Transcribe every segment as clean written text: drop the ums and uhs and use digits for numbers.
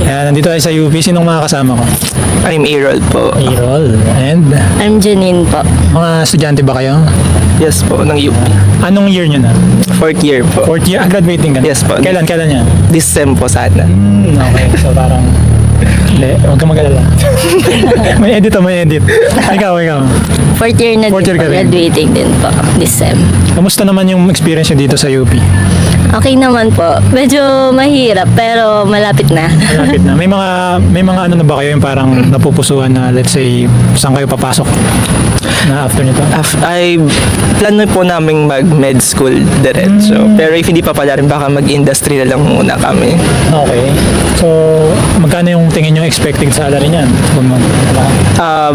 Yan, nandito tayo sa UP. Sinong mga kasama ko? I'm Errol po. Errol. And I'm Janine po. mga estudyante ba kayo? Yes po, ng UP. Anong year nyo na? Fourth year po. Fourth year? Graduating ka na? Yes po. Kailan yan? This sem po sana. Okay. So parang... Hindi, huwag kang mag-alala. may edit. Ikaw. Fourth year na Fourth din year po. ka rin. Graduating din po. This sem. Kamusta naman yung experience nyo dito sa UP? Okay naman po. Medyo mahirap pero malapit na. Malapit na. May mga ano na ba kayo yung parang napupusuhan na let's say saan kayo papasok na after nito? I plano po namin mag-med school diretso. Pero if hindi pa pala rin, baka mag-industry na lang muna kami. Okay. So, magkano yung tingin nyo expected salary niyan?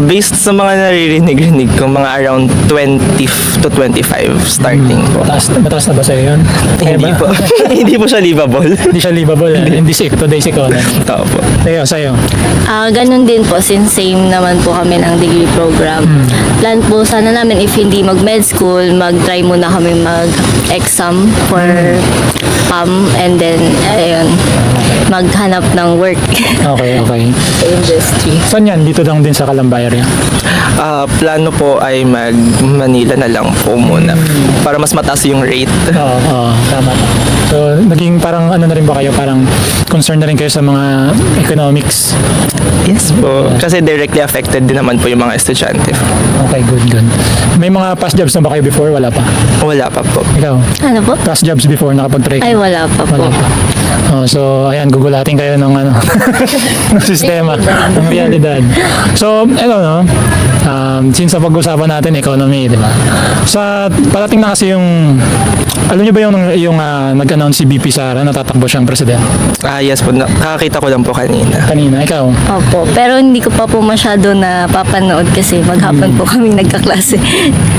Based sa mga naririnig-rinig ko, mga around 20 to 25 starting po. Mataas na ba sa'yo yun? Kaya Hindi ba? po. Hindi po siya livable. Hindi siya livable. Hindi today's economy. Tao po. Sa'yo. Ganun din po since same naman po kami ng degree program. Plan po sana namin if hindi mag-med school, mag-try muna kami mag-exam for PAM and then ayun, maghanap ng work Okay. sa industry. Saan yan? Dito lang din sa Calambay area. Plano po ay mag-Manila na lang po muna. Para mas mataas yung rate. Oo, tama. So, naging parang ano na rin ba kayo? Parang concerned na rin kayo sa mga economics. Yes po. Kasi directly affected din naman po yung mga estudyante. Okay, good. May mga past jobs na ba kayo before? Wala pa. Wala pa po. Ikaw? Ano po? Past jobs before nakapag-try? Ay, wala pa po. Wala pa. So, ayan, gugulatin kayo ng ano, ng sistema, ng realidad. So, no, since sa pag-usapan natin economy, di ba? Sa parating na kasi yung, alam niyo ba yung nag-announce si BP Sara na tatakbo siyang president? Yes po. Nakakita ko lang po kanina. Kanina, ikaw? Opo, pero hindi ko pa po masyado na papanood kasi maghapon po kaming nagkaklase.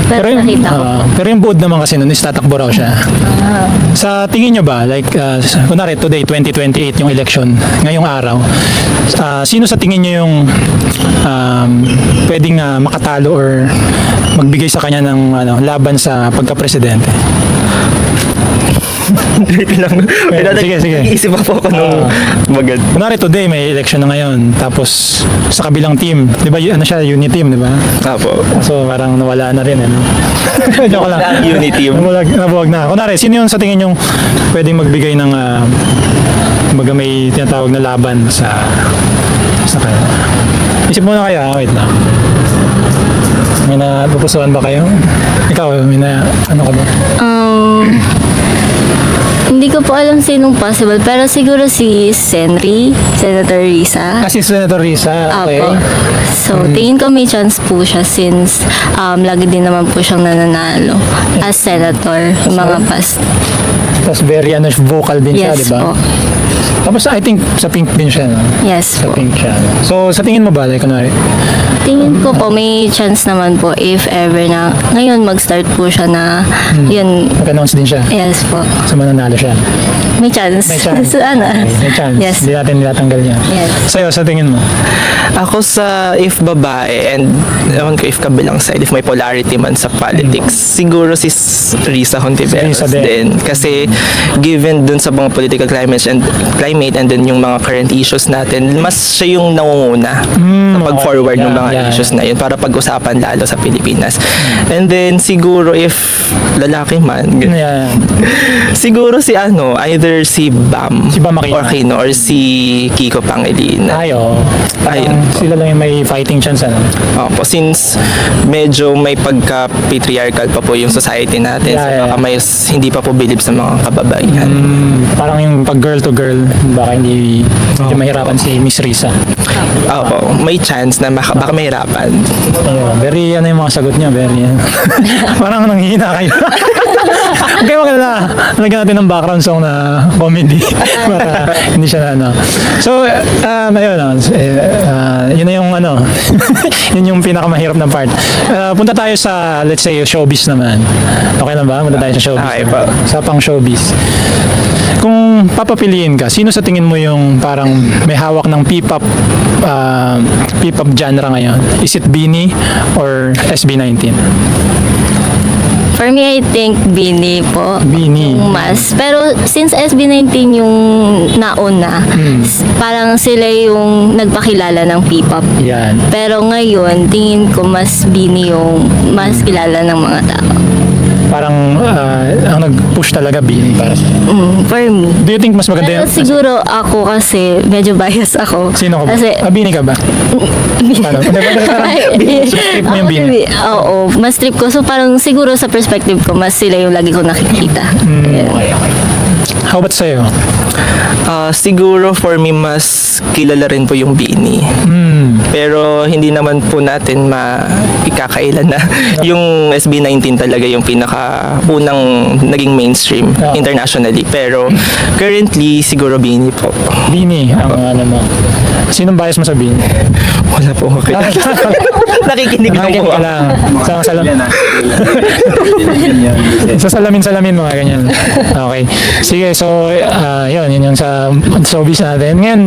Pero nakita ko. Pero yung buod naman kasi nun is tatakbo raw siya. Sa tingin nyo ba, like, kunwari today, 2028 yung election, ngayong araw, sino sa tingin nyo yung pwedeng makatalo or magbigay sa kanya ng laban sa pagka-presidente? Wait lang. Sige. Iisip pa po ako nung magad. Kunwari today, may election na ngayon, tapos sa kabilang team, di ba, ano siya, unit team, di ba? Apo. So, parang nawala na rin, no? Joke lang. Unity. Nabuwag na. Kunwari, sino yung sa tingin yung pwedeng magbigay ng kumbaga may tinatawag na laban sa kayo? Isip muna kayo, wait lang. May napupusuan ba kayo? Ikaw, ano ka ba? Hindi ko po alam sinong possible, pero siguro si Senator Risa. Si Senator Risa, okay. Apo. So, tingin ko may chance po siya since lagi din naman po siyang nananalo as senator yung mga past. Tapos very vocal din siya, di Yes ba? po. Tapos I think sa pink din siya, no? Yes Sa po. pink siya. So, sa tingin mo ba, like, kunwari, Tingin ko po may chance naman po if ever na ngayon mag-start po siya na yun. mag-announce din siya? Yes po. So, mananalo siya? May chance. May chance. So, ano? May chance. Yes. Hindi natin nilatanggal niya. Yes. Sa'yo, sa tingin mo? Ako sa if babae and ewan ko if kabilang side, if may polarity man sa politics, siguro si Risa Hontiveros Risa din. din. Kasi given dun sa mga political climate and then yung mga current issues natin, mas siya yung nangunguna sa pag-forward ng mga issues na yun para pag-usapan lalo sa Pilipinas. And then siguro if lalaki man, Yeah. siguro si either si Bam, Si Bam Aquino. or si Kiko Pangilinan. Ayun. Ayun. Sila lang yung may fighting chance, ano? Opo, since medyo may pagka-patriarchal pa po yung society natin, so Yeah. baka may hindi pa po bilib sa mga kababaihan. Parang yung pag girl to girl, baka hindi mahirapan si Miss Risa. Opo, may chance na baka mahirapan. Ayun. Very, yung mga sagot niya, very, parang nanghihina kayo. Okay, wag na. Lagyan natin ng background song na comedy para hindi siya na So, ayun, yun na yung yun yung pinakamahirap na part. Punta tayo sa, let's say, showbiz naman. Okay lang ba? Punta tayo sa showbiz. Okay po. Sa pang showbiz. Kung papapiliin ka, sino sa tingin mo yung parang may hawak ng P-pop genre ngayon? Is it BINI or SB19? For me, I think Bini po. Bini. Yung mas. Pero since SB19 yung nauna, parang sila yung nagpakilala ng P-pop. Yan. Pero ngayon, tingin ko mas Bini yung mas kilala ng mga tao. Parang ang nag-push talaga Bini para sa. For me. Do you think mas maganda Pero yan? siguro ako kasi medyo bias ako. Sino ka ba? Kasi, Bini ka ba? Paano? Strip mo yung ako Bini. Oo, mas trip ko. So parang siguro sa perspective ko, mas sila yung lagi ko nakikita. Ayan. How about sa'yo? Siguro for me, mas kilala rin po yung Bini. Pero hindi naman po natin ikakailan na yung SB19 talaga yung pinaka-unang naging mainstream Yeah. internationally. Pero currently, siguro Bini po. Bini, ang ano mo. Sinong bias mo sa Bini? Wala po ako nakikinig lang Nakikinig po ka ako. lang. Sa salamin mga ganyan. Okay. Sige, so yun yung sa showbiz natin. Ngayon,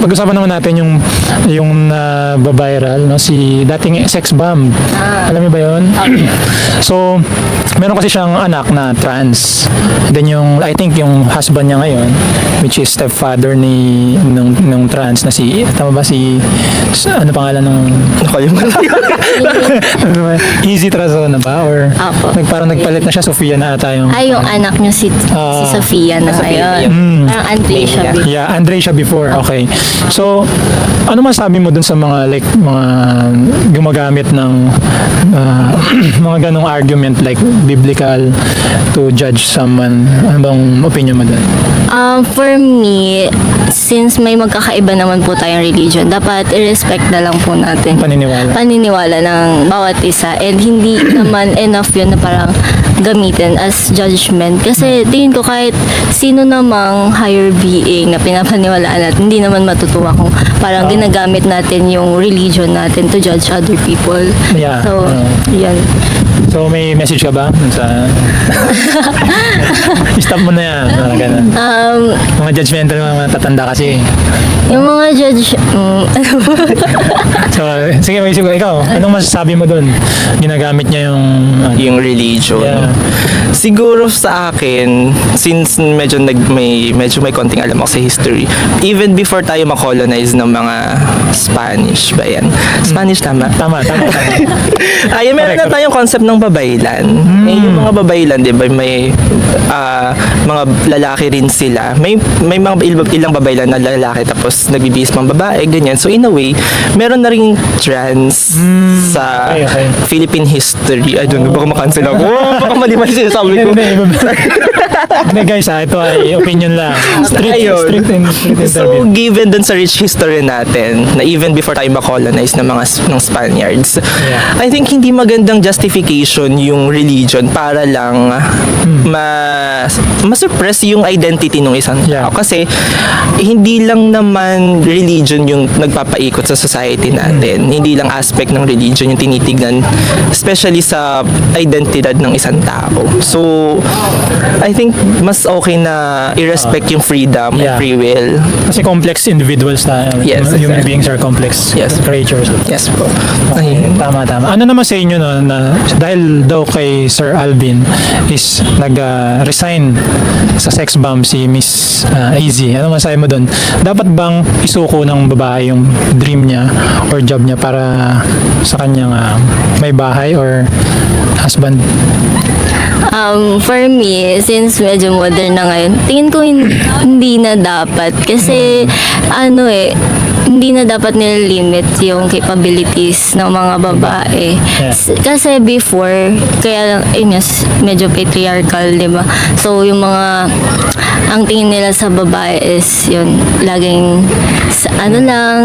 pag-usapan naman natin yung babiral, no, si dating sex bomb. Alam mo ba yun? So, meron kasi siyang anak na trans. Then I think yung husband niya ngayon, which is stepfather nung trans na tama ba ano pangalan ng Nakalimutan. Easy Trazona ba? Or Apo. parang nagpalit na siya, Sofia na ata yung Ay, yung anak niyo si Sofia na Sofia. ngayon. Parang Andre siya. Yeah, Andre siya before. Okay. So, ano masabi mo dun sa mga mga gumagamit ng mga ganong argument like biblical to judge someone? Ano bang opinion mo dun? For me, since may magkakaiba naman po tayong religion, dapat i-respect na lang po natin. Paniniwala ng bawat isa. And hindi naman enough yun na parang gamitin as judgment. Kasi tingin ko kahit sino namang higher being na pinapaniwalaan natin, hindi naman matutuwa kung parang ginagamit natin yung religion natin to judge other people. Yeah. So, yan. So, may message ka ba dun sa stop mo na yan. Ganun. Mga judgmental mga tatanda kasi. Yung mga judge, So, sige, may isip ko. Ikaw, anong masasabi mo dun? Ginagamit niya Yung religion. Yeah. Siguro sa akin, since medyo may konting alam ako sa history, even before tayo ma-colonize ng mga Spanish ba yan? Spanish tama? Tama. Ay, meron na tayong concept ng babaylan. Eh, yung mga babaylan, di ba, may mga lalaki rin sila. May mga ilang babaylan na lalaki tapos nagbibihis mga babae, ganyan. So in a way, meron na rin trans sa Okay. Philippine history. I don't know, baka makancel ako. Baka mali-mali sinasabi ko. Hindi guys, ito ay opinion lang. Ayun. Strict interview. So, given dun sa rich history natin, na even before tayo ma-colonize ng Spaniards, Yeah. I think hindi magandang justification yung religion para lang ma-suppress yung identity ng isang Yeah. tao. Kasi, hindi lang naman religion yung nagpapaikot sa society natin. Hindi lang aspect ng religion yung tinitignan, especially sa identidad ng isang tao. So, I think mas okay na i-respect yung freedom Yeah. and free will. Kasi complex individuals tayo. Yes, Human exactly. beings are complex Yes. creatures. Yes po. Okay, tama. Ano naman sa inyo no, na dahil daw kay Sir Alvin is nag-resign sa sex bomb si Miss Easy. Ano masabi mo doon? Dapat bang isuko ng babae yung dream niya or job niya para sa kanyang may bahay or husband? For me, since medyo modern na ngayon, tingin ko hindi na dapat. Kasi, hindi na dapat nililimit yung capabilities ng mga babae. Yeah. Kasi before, kaya medyo patriarchal, di ba? So, yung ang tingin nila sa babae is yun, laging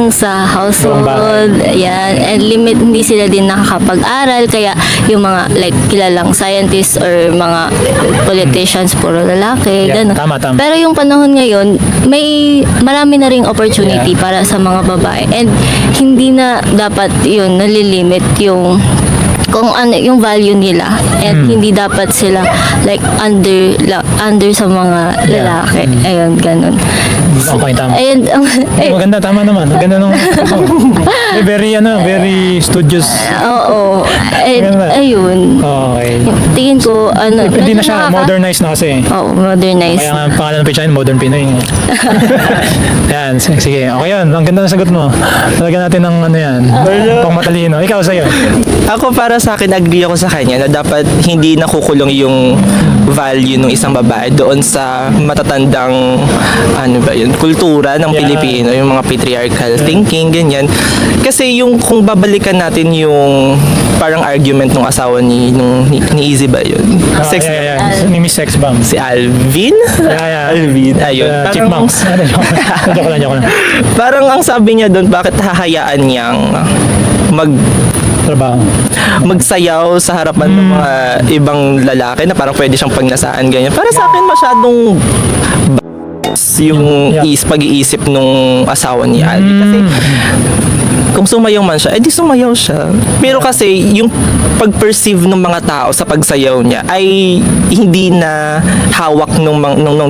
sa household, yan, and hindi sila din nakakapag-aral, kaya yung mga like kilalang scientists or mga politicians puro lalaki, Yeah, ganun. tama. Pero yung panahon ngayon, marami na ring opportunity para sa mga babae, and hindi na dapat yun nalilimit yung kung ano yung value nila, and hindi dapat sila like under sa mga lalaki. Ayun, ganun. Okay, tama. Ayun, Maganda, tama naman. Maganda nung very studious. oo. And, Ganda. ayun. Okay. Tingin ko, Hindi na medyo siya modernized na kasi. Oo, modernized. Kaya nga ang pangalan ng page natin, Modern Pinoy. Yan, sige. Okay yan. Ang ganda ng sagot mo. Talagyan natin ng ano yan. Pang matalino. Ikaw sa'yo. Ako para sa akin, agree ako sa kanya na dapat hindi nakukulong yung value ng isang babae doon sa matatandang ano ba yun, kultura ng Yeah. Pilipino, yung mga patriarchal thinking, ganyan. Kasi yung kung babalikan natin yung parang argument ng asawa ni Easy ba yun? Sex, Ni Miss Sex Bomb. si Alvin? Yeah. Alvin, ayun. Parang- Chipmunks. Joke lang. Parang ang sabi niya doon, bakit hahayaan niyang Trabaho. magsayaw sa harapan ng mga ibang lalaki na parang pwede siyang pagnasaan, ganyan. Para sa akin masyadong yung Yeah. pag-iisip nung asawa ni Alvin. Kasi kung sumayaw man siya, edi sumayaw siya. Pero kasi yung pag-perceive ng mga tao sa pagsayaw niya ay hindi na hawak nung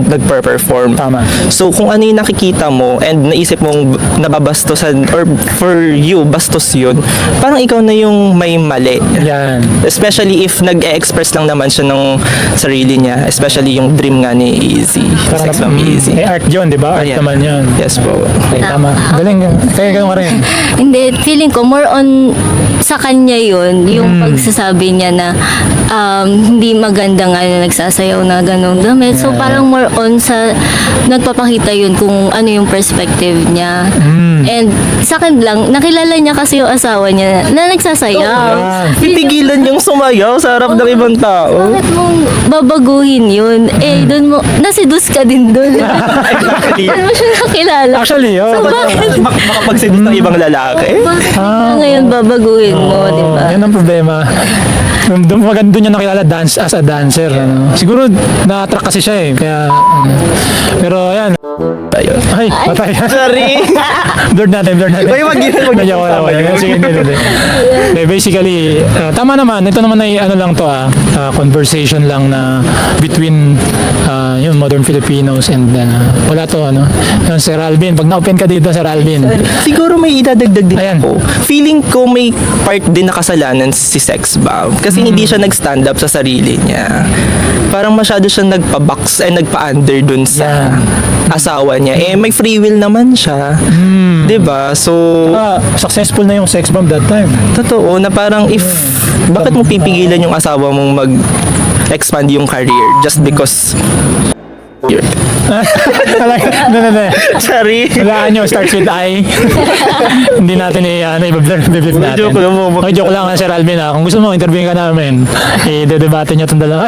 nagper-perform. Tama. So kung ano yung nakikita mo and naisip mong nababastosan or for you, bastos yun, parang ikaw na yung may mali. Yan. Especially if nag-e-express lang naman siya ng sarili niya. Especially yung dream nga ni Easy. Sex Bomb Easy. Eh, art yun, di ba? Art Ayan. naman yun. Yes po. Okay, tama. Galing. Kaya ganun ka rin. Hindi, feeling ko more on sa kanya yun, yung pagsasabi niya na hindi maganda nga na nagsasayaw na ganun damit. So parang more on sa nagpapakita yun kung ano yung perspective niya. And sa akin lang, nakilala niya kasi yung asawa niya na nagsasayaw. Pipigilan yung sumayaw sa harap ng ibang tao. Bakit mong babaguhin yun? Eh, doon mo, nasidus ka din doon. Doon mo siya nakilala. Actually, oh. So, bakit? Makapagsidus ng ibang lalaki. Bakit ka ngayon babaguhin mo, di ba? Yan ang problema. Doon niya nakilala as a dancer. Ano. Siguro na-attract kasi siya eh. Kaya, pero yan. Ayun. Ay, patay. Sorry. Blurred natin. Uy, wag yun. Medyo wala. Sige, hindi. Basically, tama naman. Ito naman ay ano lang to conversation lang na between yung modern Filipinos and wala to ano. Yung Sir Alvin. Pag na-open ka dito, Sir Alvin. Siguro may idadagdag din Ayan. ako. Feeling ko may part din na kasalanan si Sex Bomb. Kasi hindi siya nag-stand up sa sarili niya. Parang masyado siya nagpa-box and nagpa-under dun sa asawa niya. Eh, may free will naman siya. 'Di ba? So, Successful na yung sex bomb that time. totoo na parang bakit mo pipigilan yung asawa mong mag-expand yung career just because yun. No. Sorry. Walaan nyo, starts with I. Hindi natin i-blip natin. Joke lang mo. Okay, joke lang Sir Alvin Kung gusto mo, interview ka namin. I-debate nyo itong dalawa.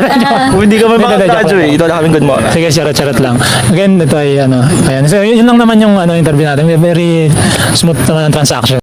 Kung hindi ka man Hindi, joke lang. makagraduate, ito na kaming good mo. Sige, charot lang. Again, ito ay ayan. So, yun lang naman yung interview natin. Very smooth naman ang transaction.